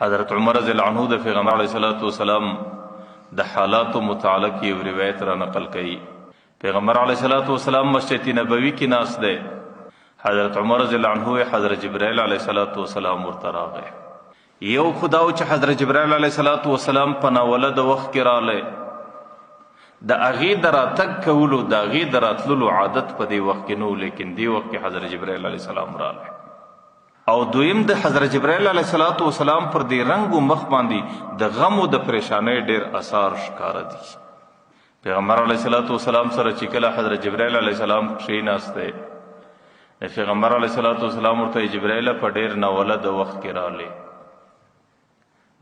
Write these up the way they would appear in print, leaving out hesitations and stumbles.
حضرت عمر رضی اللہ عنہ د پیغمبر علیہ الصلوۃ والسلام د حالات متعلق یو روایت را نقل کړي. پیغمبر علیہ الصلوۃ والسلام مسجد نبوی کې ناس ده. حضرت عمر رضی اللہ عنہ حضرت جبرائیل علیہ الصلوۃ والسلام ورته راغی. یو خداو چې حضرت جبرائیل علیہ الصلوۃ والسلام په ناوله د وخت کې رااله د اغي دراتک کولو د اغي دراتلو عادت په دی وخت کې نو، لیکن دی وخت کې حضرت جبرائیل علیہ السلام رااله او دویم د حضرت جبرائیل علیہ الصلوۃ والسلام پر دی رنگ و مخ باندې د غم او د پریشانۍ ډیر اثار ښکار دي. پیغمبر علیہ الصلوۃ والسلام سره چې کله حضرت جبرائیل علیہ السلام کښیناسته، پیغمبر علیہ الصلوۃ والسلام ورته جبرائیل په ډیر ناوله د وخت کې رااله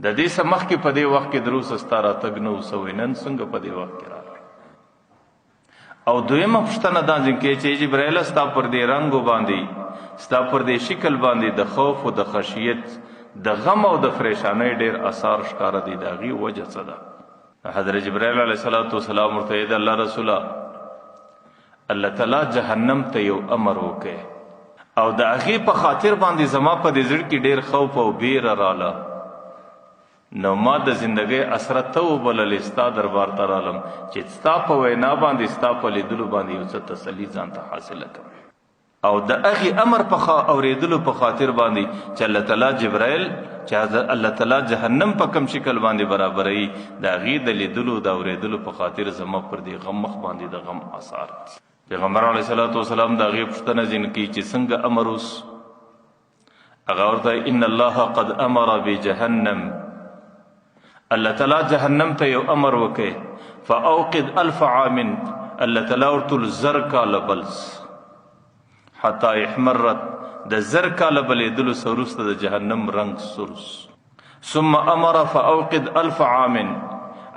د دې سمخ کې په دې وخت کې دروس ستاره تګنو سوینن څنګه په دې وخت کې رااله. او دویمه پوښتنه دا ځکه چې جبرائیل ستا پر دې رنگ باندې ستا پر دې شکل باندې د خوف او د خشیت د غم او د پریشانۍ ډیر اثار ښکار دي، د هغې وجه څه ده؟ حضرت جبرائیل علیہ الصلوۃ والسلام ورته د الله رسوله الله تعالی جهنم ته یو امر وکړي او د هغې په خاطر باندې زما په دې زړه کې ډیر خوف او بیره رااله، نو ما د زندګۍ اسره ته وبللې ستا دربار ته رالم چې ستا په وینا باندې ستا په لیدلو باندې یو څه تسلي ځان ته حاصله کړم او د هغې امر په اورېدلو په خاطر باندې چې الله تعالی جبرائیل چې الله تعالی جهنم په کم شکل باندې برابروي د هغې د لیدلو د اورېدلو په خاطر زما پر دې غم مخ باندې د غم اثار دي. پیغمبر علیه الصلوۃ والسلام د هغې پوښتنه ځینې کوي چې څنګه امر اوس؟ هغه ورته ان الله قد امر بجهنم، الله تعالی جهنم ته یو امر وکړي فاوقد 1000 عام، الله تعالی ورته زر کاله بلس حتی احمرت د زر کاله بلیدلو سره وروسته د جهنم رنگ سرس. ثم امر فاوقد 1000 عام،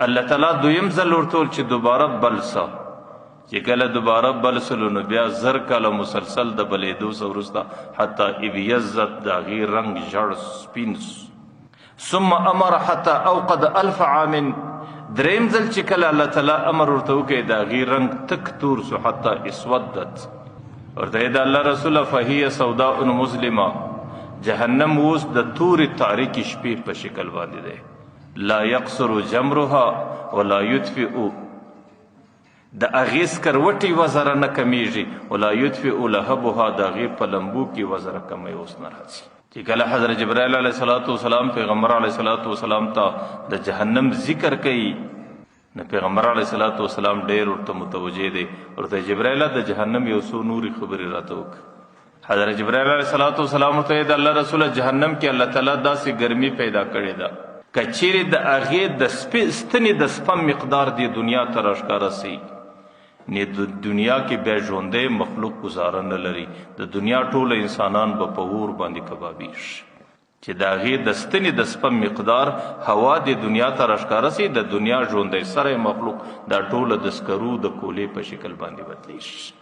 الله تعالی دویم ځل ورته چې دوباره بلسه، چې کله دوباره بلسلو نو بیا زر کاله مسلسل د بلیدو سره وروسته حتی ابیضت د هغې رنگ ژړ سپین. ثم امر حتی اوقد 1000 عام، دریم ځل چې کله الله تعالی امر ورته وکړي د هغې رنگ تک تور سو حتی اسودت. ورته د الله رسوله فهي سوداء مظلمه، جهنم اوس د تورې تاریکې شپې په شکل باندې دی، لا یقصر جمرها ولا یطفئ، د هغې سکروټې وزره نه کمیږي، ولا یطفئ لهبها، د هغې په لمبو کې وزره کمی اوس نه راځي. چې کله حضرت جبرائیل علیہ الصلوۃ والسلام پیغمبر علیہ الصلوۃ والسلام ته د جهنم ذکر کوي، نو پیغمبر علیہ الصلوۃ والسلام ډیر ورته متوجه دی، ورته جبرائیل د جهنم یو څو نوري خبرې راته وکړه. حضرت جبرائیل علیہ الصلوۃ والسلام ورته د الله رسوله جهنم کې الله تعالی داسې ګرمي پیدا کړې ده که چیرې د هغې د ستنې د سپم مقدار دی دنیا ته راښکاره سي، نه د دنیا کې بیا ژوندی مخلوق گزاره نه لري، د دنیا ټول انسانان به په اور باندې کبابي شي چې د هغې د ستنې د سپم مقدار هوا د دنیا ته راښکاره سي، د دنیا ژوندی سری مخلوق دا ټوله د سکرو د کولې په شکل باندې بدلی شي.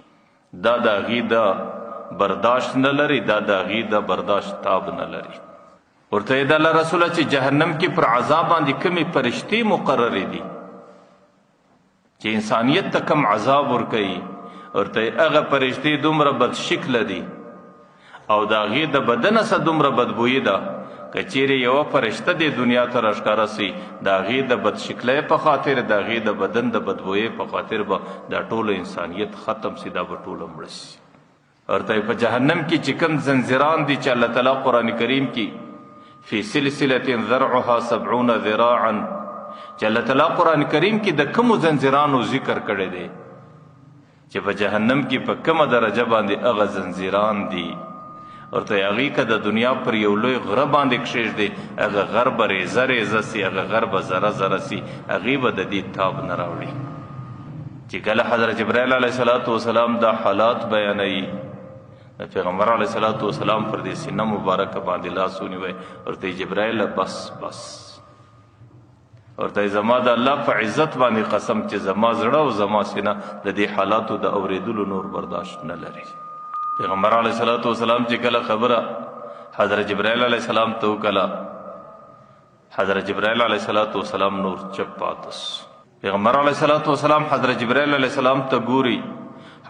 دا د هغې د برداشت نه لري، دا د هغې د برداشت تاب نه لري. ورته د الله رسوله چې جهنم کې پر عذاب باندې کمې فرشتې مقررې دي چې انسانیت ته کم عذاب ورکوي، ورته هغه فرشتې دومره بد شکله دي او د هغې د بدنه څه دومره بدبویي ده که چیرې یوه فرشته د دنیا ته راښکاره سي، د هغې د بدشکلۍ په خاطر، د هغې د بدن د بدبویۍ په خاطر به دا ټول انسانیت ختم سي، دا به ټوله مړه سي. ورته په جهنم کې چې کوم زنځیران دي چې الله تعالی قرآن کریم کې فی سلسلة ذرعها 70 ذراعا، چې الله تعالی قرآن کریم کې د کومو زنځیرانو ذکر کړی دی چې په جهنم کې په کومه درجه باندې هغه زنځیران دي، ورته هغې که د دنیا پر یو لوی غره باندې کښېږدي، هغه غر به ریزه ریزه سي، هغه غر به ذره ذره سي، هغې به د دې تاب نه راوړي. چې کله حضرت جبرائیل علیہ الصلوۃ والسلام دا حالات بیانوي، د پیغمبر علیہ الصلوۃ والسلام پر دې سینه مبارکه باندې لاس ونیوی، ورته جبرائیل بس بس، ورته زما د الله په عزت باندې قسم چې زما زړه او زما سینه د دې حالاتو د اورېدلو نور برداشت نه لري. پیغمبر علیہ الصلوۃ والسلام چې کله خبره حضرت جبرائیل علیہ السلام ته وکړه، حضرت جبرائیل علیہ الصلوۃ والسلام نور چپ پاتس. پیغمبر علیہ الصلوۃ والسلام حضرت جبرائیل علیہ السلام ته ګوري،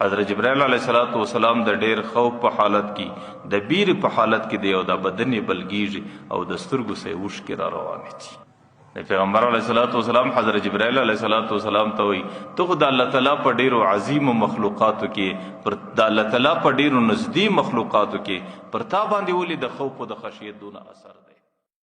حضرت جبرائیل علیه السلام د ډیر خوف په حالت کې د بیر په حالت کې دی او د بدن بلګیږي او د سترګو سه اوښکې را روانې دي. د پیغمبر علیه السلام حضرت جبرائیل علیه السلام ته وایي ته خو د الله تعالی په ډیرو عظیمو مخلوقاتو کې پر د الله تعالی په ډیرو نږدې مخلوقاتو کې پر تا باندې ولې د خوف او د خشیت دونه اثر دی.